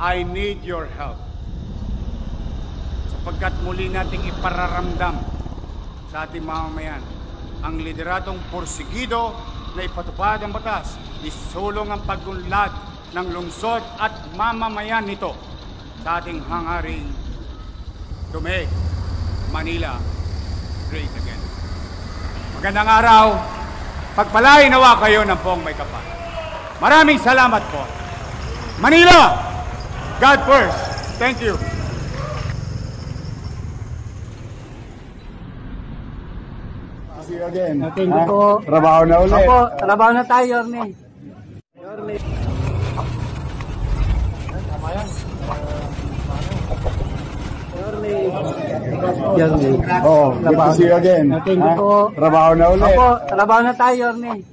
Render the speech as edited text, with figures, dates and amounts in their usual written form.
I need your help. Sapagkat muli nating ipararamdam sa ating mamamayan ang lideratong porsigido na ipatupad ang batas, isulong ang pagunlad ng lungsod at mamamayan nito sa ating hangaring to make Manila great again. Magandang araw. Pagpalain nawa kayo ng buong may kapal. Maraming salamat po. Manila, God first. Thank you. See you again. Thank you po. Trabaho na ulit. Opo, trabaho na tayo, Yorme. Yorme. Oh, good to see you again. Thank you po. Trabaho na ulit. Opo, trabaho na tayo, Yorme.